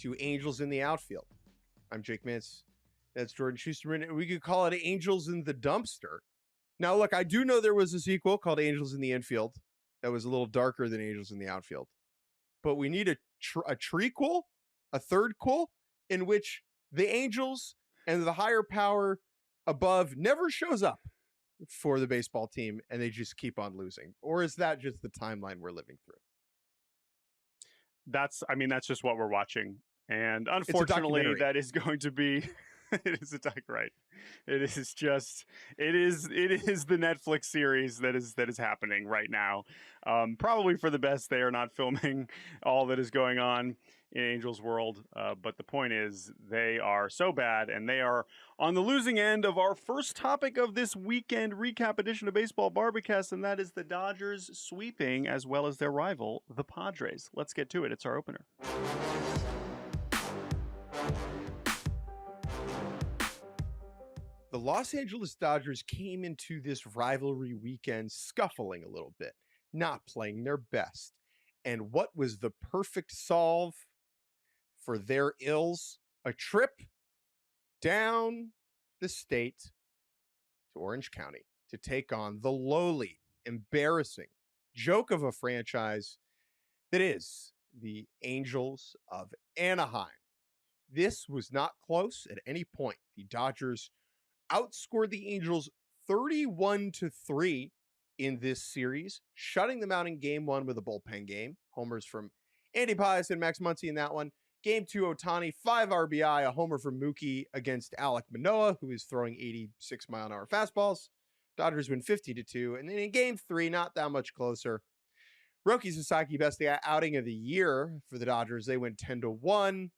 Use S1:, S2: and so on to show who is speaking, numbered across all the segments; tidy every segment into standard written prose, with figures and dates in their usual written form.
S1: to Angels in the Outfield. I'm Jake Mintz. That's Jordan Schusterman. We could call it Angels in the Dumpster. Now, look, I do know there was a sequel called Angels in the Infield that was a little darker than Angels in the Outfield. But we need a trequel, a thirdquel, in which the Angels and the higher power above never shows up for the baseball team, and they just keep on losing. Or is that just the timeline we're living through?
S2: That's just what we're watching. And unfortunately, that is going to be, it is a doc, right? It is the Netflix series that is happening right now. Probably for the best. They are not filming all that is going on in Angels world. But the point is they are so bad, and they are on the losing end of our first topic of this weekend recap edition of Baseball Bar-B-Cast, and that is the Dodgers sweeping as well as their rival, the Padres. Let's get to it. It's our opener.
S1: The Los Angeles Dodgers came into this rivalry weekend scuffling a little bit, not playing their best. And what was the perfect solve for their ills? A trip down the state to Orange County to take on the lowly, embarrassing joke of a franchise that is the Angels of Anaheim. This was not close at any point. The Dodgers outscored the Angels 31-3 in this series, shutting them out in game one with a bullpen game. Homers from Andy Pias and Max Muncy in that one. Game two, Ohtani, 5 RBI, a homer from Mookie against Alek Manoah, who is throwing 86-mile-an-hour fastballs. Dodgers win 50-2. And then in game three, not that much closer, Roki Sasaki, best outing of the year for the Dodgers. They win 10-1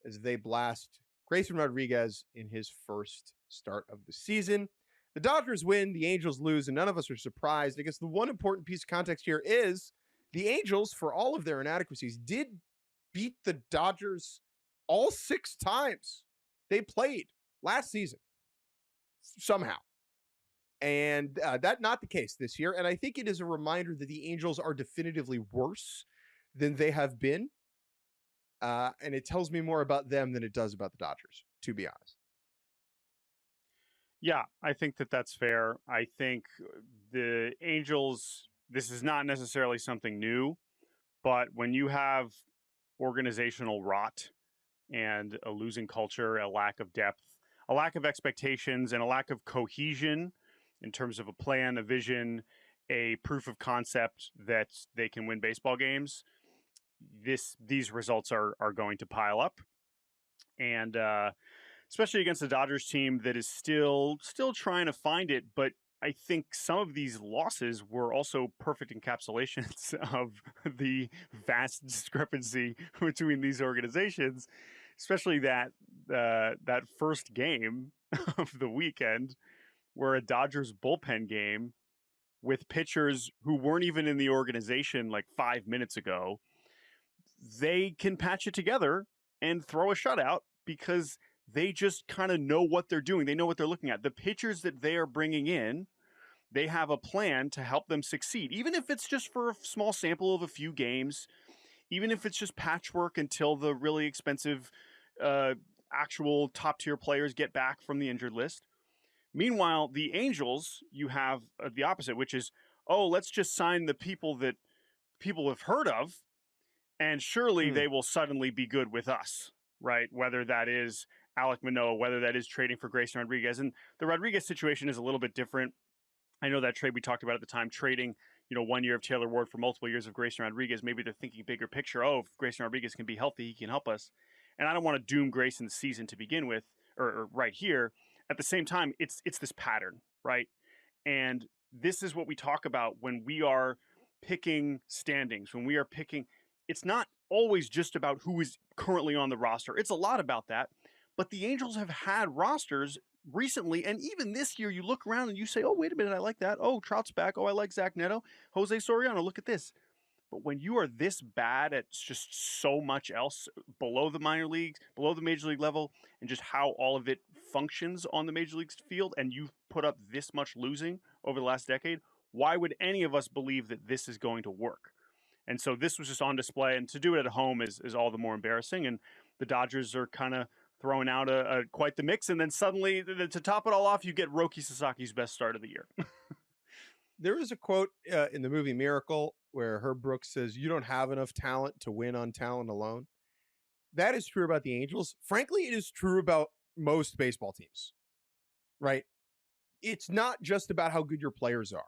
S1: as they blast Grayson Rodriguez in his first start of the season. The Dodgers win, the Angels lose, and none of us are surprised. I guess the one important piece of context here is the Angels, for all of their inadequacies, did beat the Dodgers all 6 times they played last season, somehow. And that's not the case this year. And I think it is a reminder that the Angels are definitively worse than they have been. And it tells me more about them than it does about the Dodgers, to be honest.
S2: Yeah, I think that's fair. I think the Angels, this is not necessarily something new, but when you have organizational rot and a losing culture, a lack of depth, a lack of expectations, and a lack of cohesion in terms of a plan, a vision, a proof of concept that they can win baseball games, these results are going to pile up. And especially against the Dodgers team that is still trying to find it. But I think some of these losses were also perfect encapsulations of the vast discrepancy between these organizations, especially that first game of the weekend where a Dodgers bullpen game with pitchers who weren't even in the organization like 5 minutes ago, they can patch it together and throw a shutout because they just kind of know what they're doing. They know what they're looking at. The pitchers that they are bringing in, they have a plan to help them succeed, even if it's just for a small sample of a few games, even if it's just patchwork until the really expensive actual top-tier players get back from the injured list. Meanwhile, the Angels, you have the opposite, which is, let's just sign the people that people have heard of, and surely they will suddenly be good with us, right? Whether that is Alek Manoah, whether that is trading for Grayson Rodriguez. And the Rodriguez situation is a little bit different. I know that trade we talked about at the time, trading, 1 year of Taylor Ward for multiple years of Grayson Rodriguez. Maybe they're thinking bigger picture. If Grayson Rodriguez can be healthy, he can help us. And I don't want to doom Grayson's season to begin with, or right here. At the same time, it's this pattern, right? And this is what we talk about when we are picking standings, when we are picking. It's not always just about who is currently on the roster. It's a lot about that. But the Angels have had rosters recently, and even this year, you look around and you say, wait a minute, I like that. Trout's back. I like Zach Neto. Jose Soriano, look at this. But when you are this bad at just so much else below the minor leagues, below the major league level, and just how all of it functions on the major leagues field, and you put up this much losing over the last decade, why would any of us believe that this is going to work? And so this was just on display, and to do it at home is all the more embarrassing. And the Dodgers are kind of throwing out quite the mix. And then suddenly, to top it all off, you get Roki Sasaki's best start of the year.
S1: There is a quote in the movie Miracle where Herb Brooks says, "You don't have enough talent to win on talent alone." That is true about the Angels. Frankly, it is true about most baseball teams, right? It's not just about how good your players are.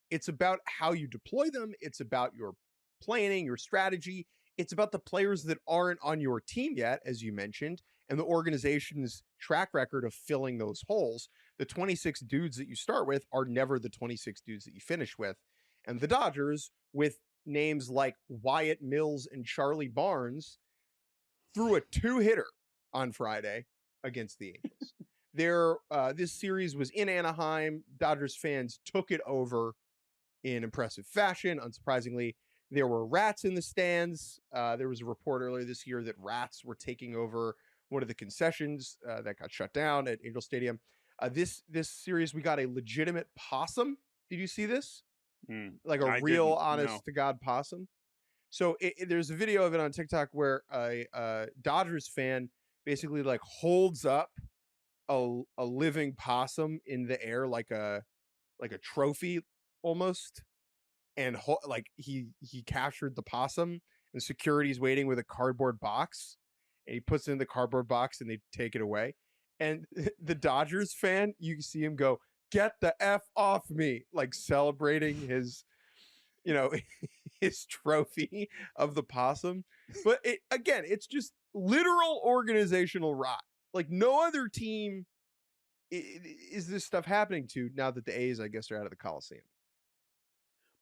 S1: It's about how you deploy them. It's about your planning, your strategy. It's about the players that aren't on your team yet, as you mentioned, and the organization's track record of filling those holes. The 26 dudes that you start with are never the 26 dudes that you finish with. And the Dodgers, with names like Wyatt Mills and Charlie Barnes, threw a 2-hitter on Friday against the Angels. This series was in Anaheim. Dodgers fans took it over in impressive fashion. Unsurprisingly, there were rats in the stands. There was a report earlier this year that rats were taking over one of the concessions that got shut down at Angel Stadium. This series, we got a legitimate possum. Did you see this? Like a real, honest to God possum. So there's a video of it on TikTok where a Dodgers fan basically like holds up a living possum in the air like a trophy almost, and like he captured the possum, and security's waiting with a cardboard box, and he puts it in the cardboard box and they take it away. And the Dodgers fan, you can see him go, "Get the F off me," like celebrating his, his trophy of the possum. But again, it's just literal organizational rot. Like no other team is this stuff happening to now that the A's, I guess, are out of the Coliseum.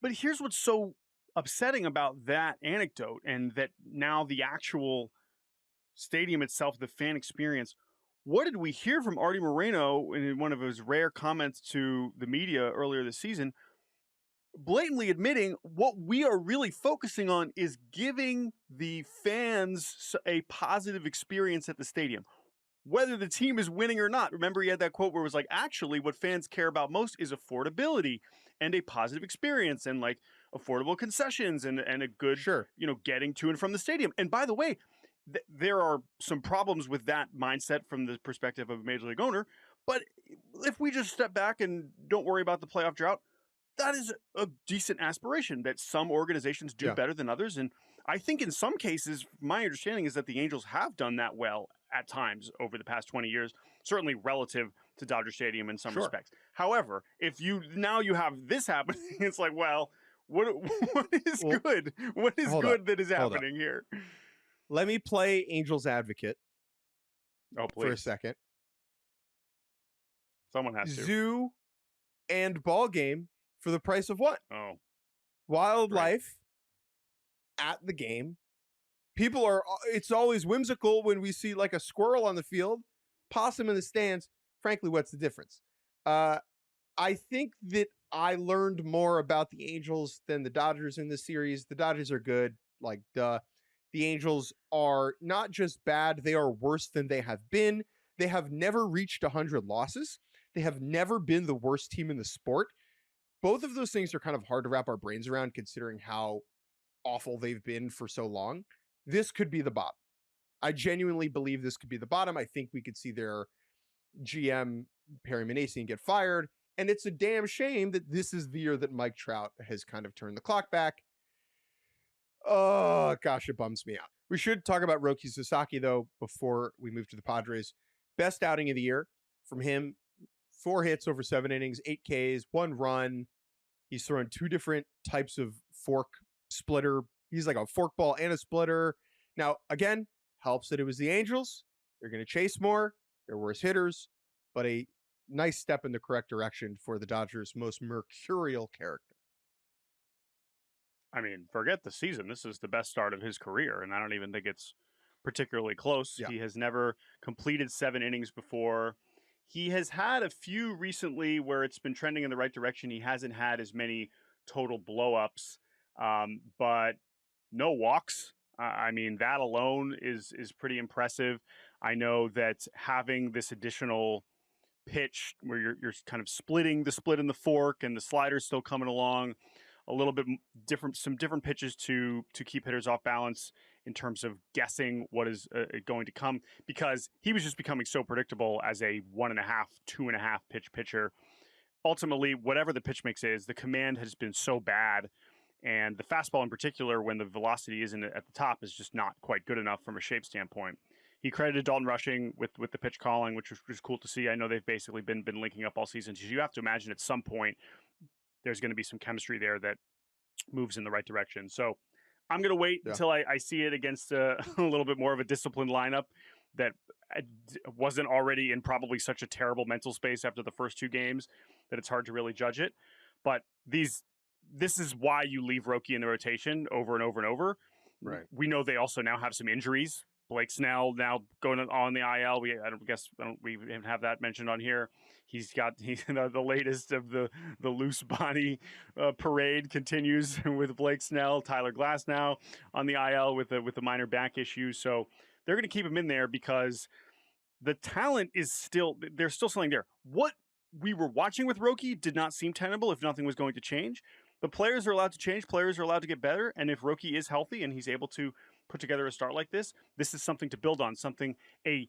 S2: But here's what's so upsetting about that anecdote, and that now the actual stadium itself, the fan experience. What did we hear from Artie Moreno in one of his rare comments to the media earlier this season? Blatantly admitting what we are really focusing on is giving the fans a positive experience at the stadium, whether the team is winning or not. Remember, he had that quote where it was like, actually, what fans care about most is affordability and a positive experience, and like affordable concessions and a good, getting to and from the stadium. And by the way, there are some problems with that mindset from the perspective of a major league owner. But if we just step back and don't worry about the playoff drought, that is a decent aspiration that some organizations do better than others. And I think in some cases, my understanding is that the Angels have done that well at times over the past 20 years, certainly relative to Dodger Stadium in some respects. However, if you have this happening, it's like, well, what is good? What is good that is happening here?
S1: Let me play Angels advocate
S2: for
S1: a second.
S2: Someone has to.
S1: Zoo and ball game for the price of what?
S2: Oh.
S1: Wildlife at the game. It's always whimsical when we see like a squirrel on the field, possum in the stands. Frankly, what's the difference? I think that I learned more about the Angels than the Dodgers in this series. The Dodgers are good, like duh. The Angels are not just bad, they are worse than they have been. They have never reached 100 losses. They have never been the worst team in the sport. Both of those things are kind of hard to wrap our brains around considering how awful they've been for so long. This could be the bottom. I genuinely believe this could be the bottom. I think we could see their GM, Perry Minasian, get fired. And it's a damn shame that this is the year that Mike Trout has kind of turned the clock back. Oh, gosh, it bums me out. We should talk about Roki Sasaki, though, before we move to the Padres. Best outing of the year from him. 4 hits over 7 innings, 8 Ks, 1 run. He's throwing 2 different types of fork splitter. He's like a forkball and a splitter. Now, again, helps that it was the Angels. They're going to chase more. They're worse hitters. But a nice step in the correct direction for the Dodgers' most mercurial character.
S2: I mean, forget the season. This is the best start of his career, and I don't even think it's particularly close. Yeah. He has never completed 7 innings before. He has had a few recently where it's been trending in the right direction. He hasn't had as many total blow-ups, but no walks. I mean, that alone is pretty impressive. I know that having this additional pitch where you're kind of splitting the split in the fork and the slider's still coming along, a little bit different, some different pitches to keep hitters off balance in terms of guessing what is going to come, because he was just becoming so predictable as a 1.5, 2.5 pitch pitcher. Ultimately, whatever the pitch mix is, the command has been so bad. And the fastball in particular, when the velocity isn't at the top, is just not quite good enough from a shape standpoint. He credited Dalton Rushing with the pitch calling, which was cool to see. I know they've basically been linking up all season. So you have to imagine at some point there's going to be some chemistry there that moves in the right direction. So I'm going to wait until I see it against a little bit more of a disciplined lineup that wasn't already in probably such a terrible mental space after the first 2 games that it's hard to really judge it. But this is why you leave Roki in the rotation over and over and over.
S1: Right.
S2: We know they also now have some injuries. Blake Snell now going on the IL. We even have that mentioned on here. He's the latest of the loose body parade continues with Blake Snell. Tyler Glass now on the IL with a minor back issue. So they're going to keep him in there because the talent is there's still something there. What we were watching with Roki did not seem tenable if nothing was going to change. The players are allowed to change. Players are allowed to get better. And if Roki is healthy and he's able to put together a start like this is something to build on, a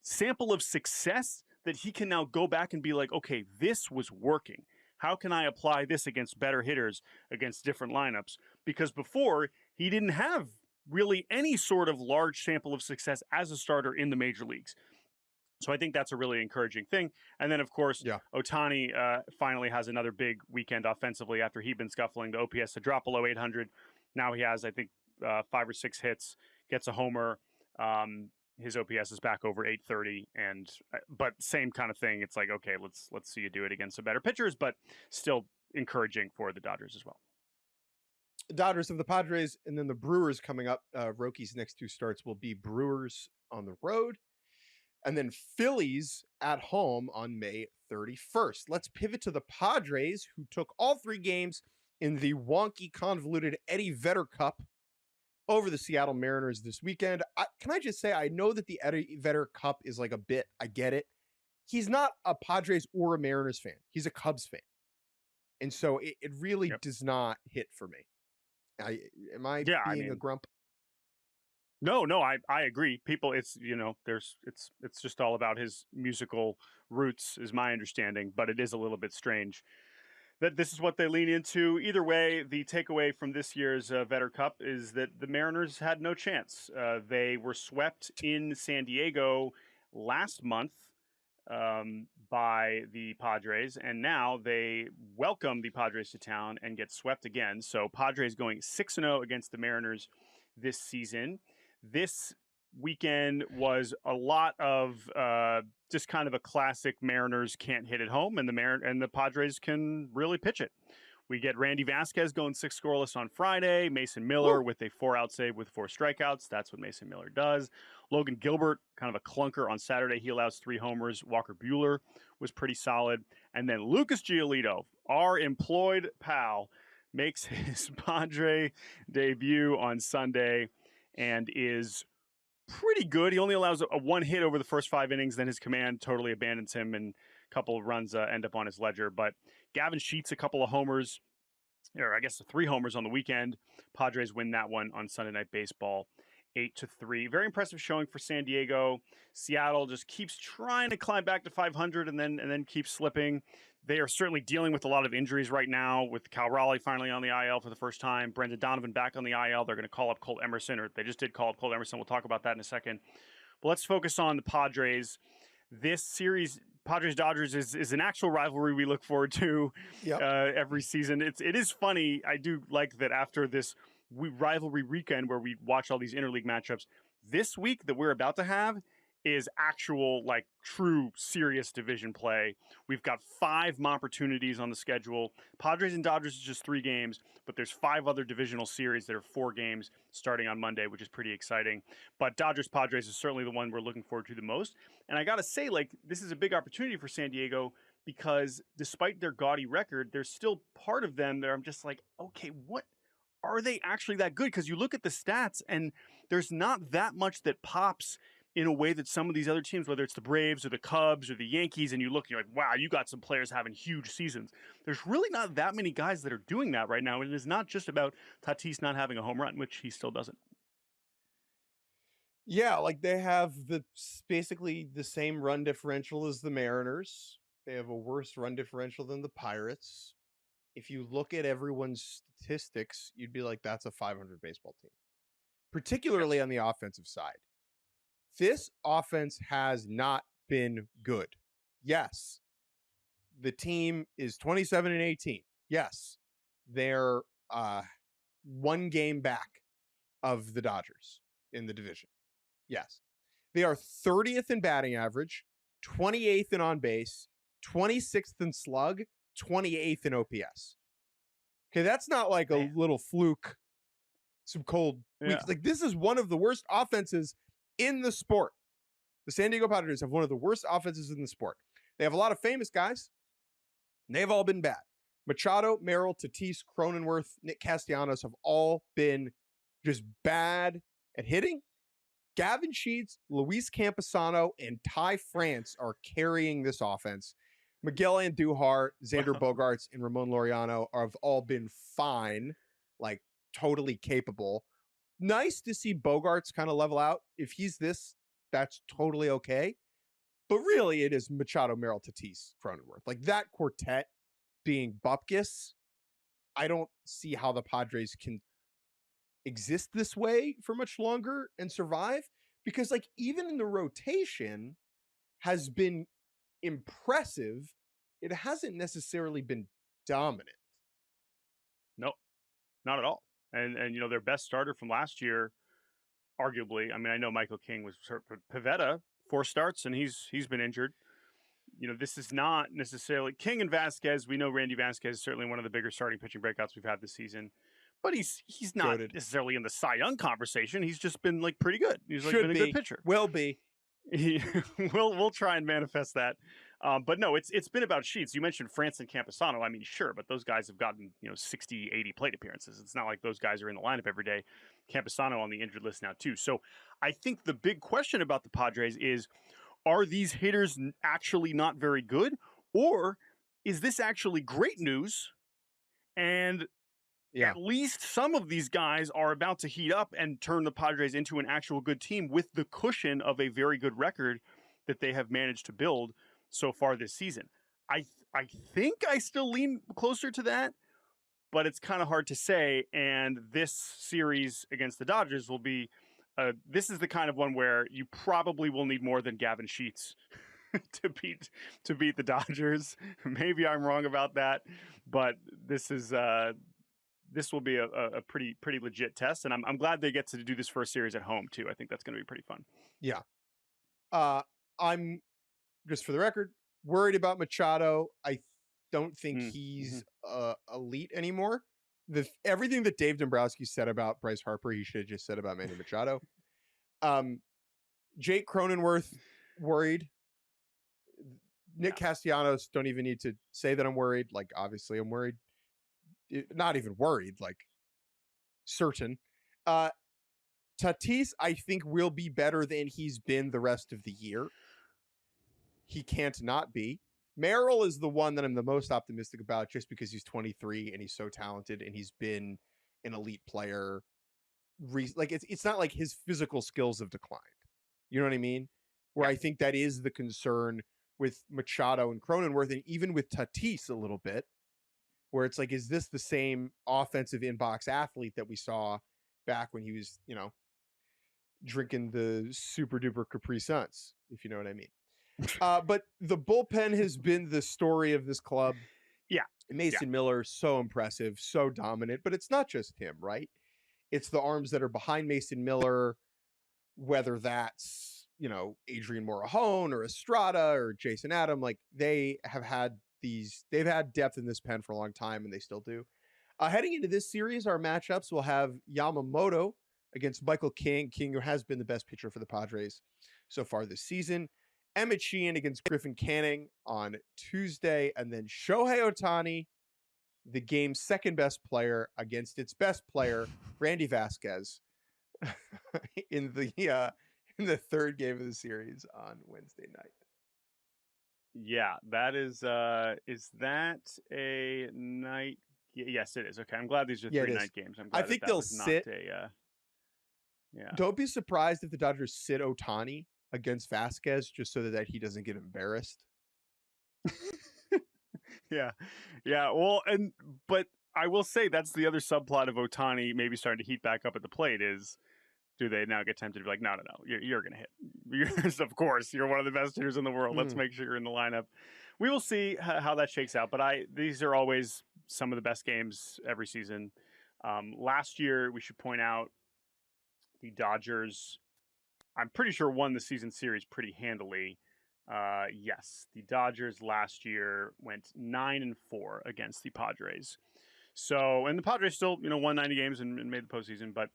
S2: sample of success that he can now go back and be like, okay, this was working. How can I apply this against better hitters, against different lineups? Because before, he didn't have really any sort of large sample of success as a starter in the major leagues. So I think that's a really encouraging thing. And then, of course, Ohtani finally has another big weekend offensively after he'd been scuffling. The OPS to drop below 800. Now he has, I think, 5 or 6 hits, gets a homer. His OPS is back over 830, but same kind of thing. It's like, okay, let's see you do it against some better pitchers, but still encouraging for the Dodgers as well.
S1: Dodgers of the Padres, and then the Brewers coming up. Roki's next 2 starts will be Brewers on the road, and then Phillies at home on May 31st. Let's pivot to the Padres, who took all 3 games in the wonky, convoluted Eddie Vedder Cup over the Seattle Mariners this weekend. Can I just say, I know that the Eddie Vedder Cup is like a bit, I get it. He's not a Padres or a Mariners fan. He's a Cubs fan. And so it really does not hit for me. Am I being a grump?
S2: No, I agree. People, it's just all about his musical roots, is my understanding, but it is a little bit strange that this is what they lean into. Either way, the takeaway from this year's Vedder Cup is that the Mariners had no chance. They were swept in San Diego last month by the Padres, and now they welcome the Padres to town and get swept again. So Padres going 6-0 against the Mariners this season. This weekend was a lot of just kind of a classic Mariners can't hit at home, and the Padres can really pitch it. We get Randy Vasquez going 6 scoreless on Friday. Mason Miller with a 4-out save with 4 strikeouts. That's what Mason Miller does. Logan Gilbert, kind of a clunker on Saturday. He allows 3 homers. Walker Buehler was pretty solid. And then Lucas Giolito, our employed pal, makes his Padre debut on Sunday and is pretty good. He only allows a 1 hit over the first 5 innings. Then his command totally abandons him, and a couple of runs end up on his ledger. But Gavin Sheets, a couple of homers, or I guess 3 homers on the weekend. Padres win that one on Sunday Night Baseball, 8-3. Very impressive showing for San Diego. Seattle just keeps trying to climb back to 500 and then keeps slipping. They are certainly dealing with a lot of injuries right now, with Cal Raleigh finally on the IL for the first time, Brendan Donovan back on the IL. They're going to call up Colt Emerson, or they just did call up Colt Emerson. We'll talk about that in a second. But let's focus on the Padres. This series, Padres-Dodgers, is an actual rivalry we look forward to every season. It is funny. I do like that after this rivalry weekend where we watch all these interleague matchups, this week that we're about to have is actual, like, true, serious division play. We've got 5 opportunities on the schedule. Padres and Dodgers is just 3 games, but there's 5 other divisional series that are 4 games starting on Monday, which is pretty exciting. But Dodgers-Padres is certainly the one we're looking forward to the most. And I got to say, like, this is a big opportunity for San Diego because despite their gaudy record, there's still part of them that I'm just like, okay, what are they actually that good? Because you look at the stats and there's not that much that pops in a way that some of these other teams, whether it's the Braves or the Cubs or the Yankees, and you look, you're like, wow, you got some players having huge seasons. There's really not that many guys that are doing that right now. And it is not just about Tatis not having a home run, which he still doesn't.
S1: Yeah, like they have basically the same run differential as the Mariners. They have a worse run differential than the Pirates. If you look at everyone's statistics, you'd be like, that's a 500 baseball team, particularly on the offensive side. This offense has not been good. Yes, the team is 27-18. Yes, they're one game back of the Dodgers in the division. Yes, they are 30th in batting average, 28th in on base, 26th in slug, 28th in OPS. Okay, that's not like a little fluke, some cold weeks. Like, this is one of the worst offenses in the sport. The San Diego Padres have one of the worst offenses in the sport. They have a lot of famous guys, and they've all been bad. Machado, Merrill, Tatis, Cronenworth, Nick Castellanos have all been just bad at hitting. Gavin Sheets, Luis Camposano, and Ty France are carrying this offense. Miguel Andujar, Xander Bogaerts, and Ramon Laureano have all been fine, like totally capable. Nice to see Bogaerts kind of level out. If he's this, that's totally okay. But really, it is Machado, Merrill, Tatis, Cronenworth. Like that quartet being Bupkis, I don't see how the Padres can exist this way for much longer and survive, because like even in the rotation has been impressive. It hasn't necessarily been dominant.
S2: No, not at all. And you know, their best starter from last year, arguably, I mean, I know Michael King was Pivetta, 4 starts, and he's been injured. You know, this is not necessarily King and Vasquez. We know Randy Vasquez is certainly one of the bigger starting pitching breakouts we've had this season. But he's not necessarily in the Cy Young conversation. He's just been like pretty good. He's like been a good pitcher.
S1: Will be.
S2: We'll try and manifest that. But no, it's been about Sheets. You mentioned France and Camposano. I mean, sure, but those guys have gotten 60, 80 plate appearances. It's not like those guys are in the lineup every day. Camposano on the injured list now too. So I think the big question about the Padres is, are these hitters actually not very good, or is this actually great news? And at least some of these guys are about to heat up and turn the Padres into an actual good team with the cushion of a very good record that they have managed to build so far this season. I think I still lean closer to that, but it's kind of hard to say. And this series against the Dodgers will be, this is the kind of one where you probably will need more than Gavin Sheets to beat the Dodgers. Maybe I'm wrong about that, but this is this will be a pretty legit test, and I'm glad they get to do this first series at home too. I think that's going to be pretty fun.
S1: Yeah. I'm, just for the record, worried about Machado. I don't think he's elite anymore. Everything that Dave Dombrowski said about Bryce Harper, he should have just said about Manny Machado. Jake Cronenworth, worried. Nick Castellanos, don't even need to say that I'm worried. Like, obviously I'm worried. Not even worried, like certain. Tatis, I think, will be better than he's been the rest of the year. He can't not be. Merrill is the one that I'm the most optimistic about, just because he's 23 and he's so talented and he's been an elite player. Like it's not like his physical skills have declined. You know what I mean? Where I think that is the concern with Machado and Cronenworth, and even with Tatis a little bit, where it's like, is this the same offensive inbox athlete that we saw back when he was, drinking the super duper Capri Suns, if you know what I mean? But the bullpen has been the story of this club.
S2: Yeah.
S1: Mason Miller, so impressive, so dominant, but it's not just him, right? It's the arms that are behind Mason Miller, whether that's, Adrian Morejon or Estrada or Jason Adam. Like, they've had depth in this pen for a long time, and they still do. Heading into this series, our matchups will have Yamamoto against Michael King. King, who has been the best pitcher for the Padres so far this season. Emmett Sheehan against Griffin Canning on Tuesday. And then Shohei Ohtani, the game's second best player, against its best player, Randy Vasquez, in the third game of the series on Wednesday night.
S2: Yeah, that is that a night? Yes, it is. Okay, I'm glad these are 3 night games. I'm glad
S1: I think they'll sit.
S2: Yeah.
S1: Don't be surprised if the Dodgers sit Ohtani against Vasquez just so that he doesn't get embarrassed.
S2: Yeah. Well, but I will say that's the other subplot of Ohtani maybe starting to heat back up at the plate is, do they now get tempted to be like, no, you're going to hit. Of course, you're one of the best hitters in the world. Let's make sure you're in the lineup. We will see how that shakes out. But these are always some of the best games every season. Last year, we should point out, the Dodgers, I'm pretty sure, won the season series pretty handily. Yes, the Dodgers last year went 9-4 against the Padres. So, and the Padres still, won 90 games and made the postseason. But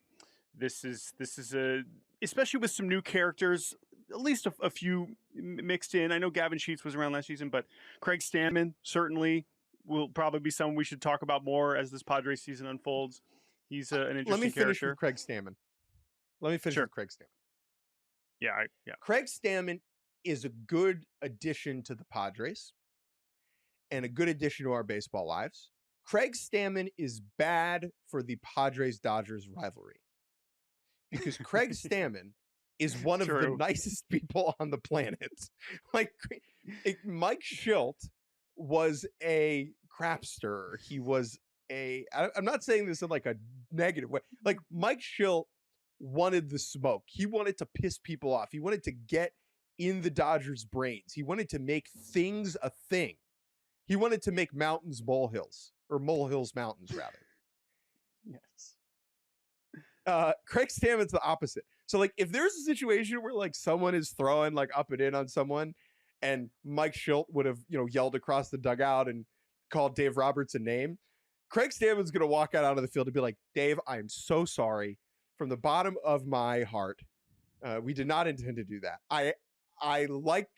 S2: this is especially with some new characters, at least a few mixed in. I know Gavin Sheets was around last season, but Craig Stammen certainly will probably be someone we should talk about more as this Padres season unfolds. He's an interesting character.
S1: Let me finish with Craig Stammen.
S2: Yeah.
S1: Craig Stammen is a good addition to the Padres and a good addition to our baseball lives. Craig Stammen is bad for the Padres-Dodgers rivalry because Craig Stammen is one of the nicest people on the planet. Like, Mike Schilt was a crapster. He was I'm not saying this in like a negative way. Like, Mike Schilt wanted the smoke. He wanted to piss people off. He wanted to get in the Dodgers' brains. He wanted to make things a thing. He wanted to make mountains molehills, or molehills mountains, rather.
S2: Yes.
S1: Craig Stammen's the opposite. So, like, if there's a situation where, like, someone is throwing, like, up and in on someone, and Mike Schilt would have, yelled across the dugout and called Dave Roberts a name, Craig Stammen's going to walk out onto the field and be like, Dave, I am so sorry from the bottom of my heart. We did not intend to do that. I like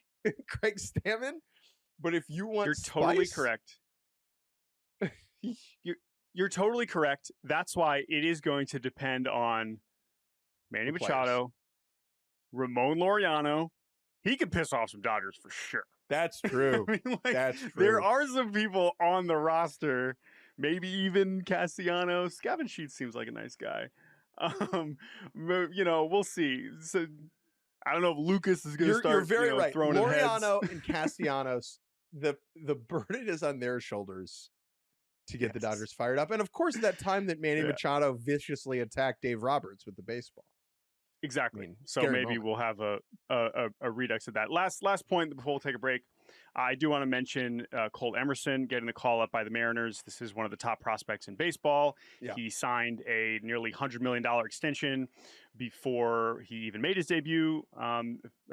S1: Craig Stammen, but if you want
S2: totally correct. You're totally correct. That's why it is going to depend on Manny Machado, Ramon Laureano. He can piss off some Dodgers for sure.
S1: That's true. That's true.
S2: There are some people on the roster, maybe even Castellanos. Gavin Sheets seems like a nice guy. We'll see. So I don't know if Lucas is going to start.
S1: You're very right.
S2: Throwing
S1: Laureano and Castellanos, the burden is on their shoulders to get the Dodgers fired up. And of course, that time that Manny Machado viciously attacked Dave Roberts with the baseball.
S2: Exactly. So maybe we'll have a redux of that. Last point before we'll take a break. I do want to mention Cole Emerson getting the call up by the Mariners. This is one of the top prospects in baseball. Yeah. He signed a nearly $100 million extension before he even made his debut, I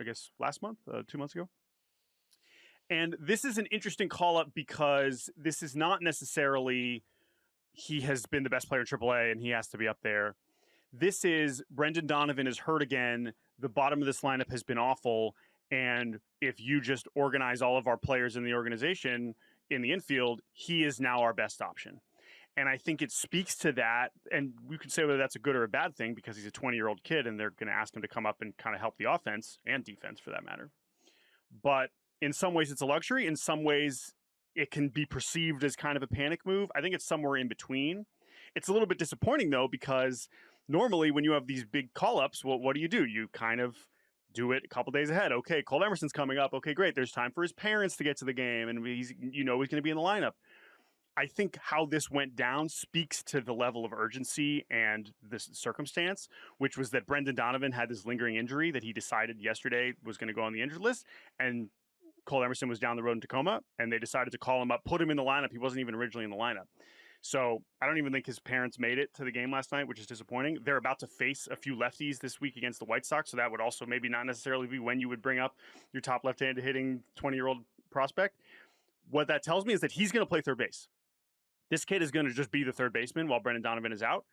S2: guess last month, 2 months ago. And this is an interesting call up because this is not necessarily he has been the best player in AAA and he has to be up there. This is Brendan Donovan is hurt again. The bottom of this lineup has been awful. And if you just organize all of our players in the organization in the infield, he is now our best option. And I think it speaks to that. And we could say whether that's a good or a bad thing because he's a 20-year-old kid and they're going to ask him to come up and kind of help the offense and defense for that matter. But in some ways it's a luxury. In some ways it can be perceived as kind of a panic move. I think it's somewhere in between. It's a little bit disappointing though, because normally when you have these big call-ups, well, what do? You kind of do it a couple days ahead. Okay, Cole Emerson's coming up. Okay, great. There's time for his parents to get to the game, and he's going to be in the lineup. I think how this went down speaks to the level of urgency and this circumstance, which was that Brendan Donovan had this lingering injury that he decided yesterday was going to go on the injured list, and Cole Emerson was down the road in Tacoma, and they decided to call him up, put him in the lineup. He wasn't even originally in the lineup. So I don't even think his parents made it to the game last night, which is disappointing. They're about to face a few lefties this week against the White Sox, so that would also maybe not necessarily be when you would bring up your top left-handed hitting 20-year-old prospect. What that tells me is that he's going to play third base. This kid is going to just be the third baseman while Brendan Donovan is out.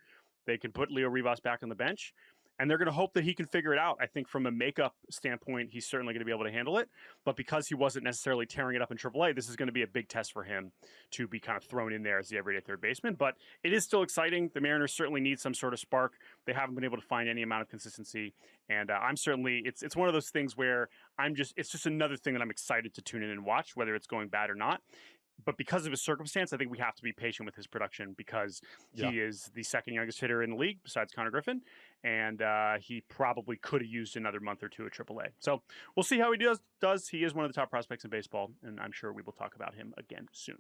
S2: They can put Leo Rivas back on the bench, and they're going to hope that he can figure it out. I think from a makeup standpoint, he's certainly going to be able to handle it. But because he wasn't necessarily tearing it up in AAA, this is going to be a big test for him to be kind of thrown in there as the everyday third baseman. But it is still exciting. The Mariners certainly need some sort of spark. They haven't been able to find any amount of consistency. And I'm certainly, it's one of those things where it's just another thing that I'm excited to tune in and watch, whether it's going bad or not. but because of his circumstance, I think we have to be patient with his production because he is the second youngest hitter in the league besides Connor Griffin, and he probably could have used another month or two at AAA. So we'll see how he does. He is one of the top prospects in baseball, and I'm sure we will talk about him again soon.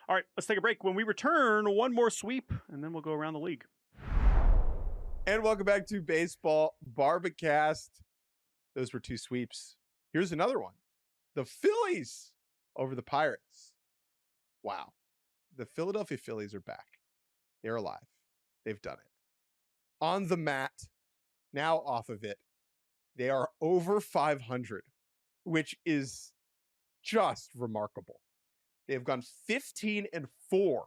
S2: All right, let's take a break. When we return, one more sweep, and then we'll go around the league.
S1: And welcome back to Baseball Bar-B-Cast. Those were 2 sweeps. Here's another one. The Phillies over the Pirates. Wow. The Philadelphia Phillies are back. They're alive. They've done it. On the mat, now off of it, they are over 500, which is just remarkable. They have gone 15-4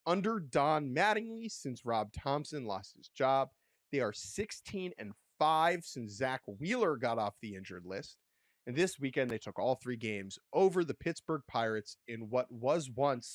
S1: under Don Mattingly since Rob Thompson lost his job. They are 16-5 since Zach Wheeler got off the injured list. And this weekend, they took all 3 games over the Pittsburgh Pirates in what was once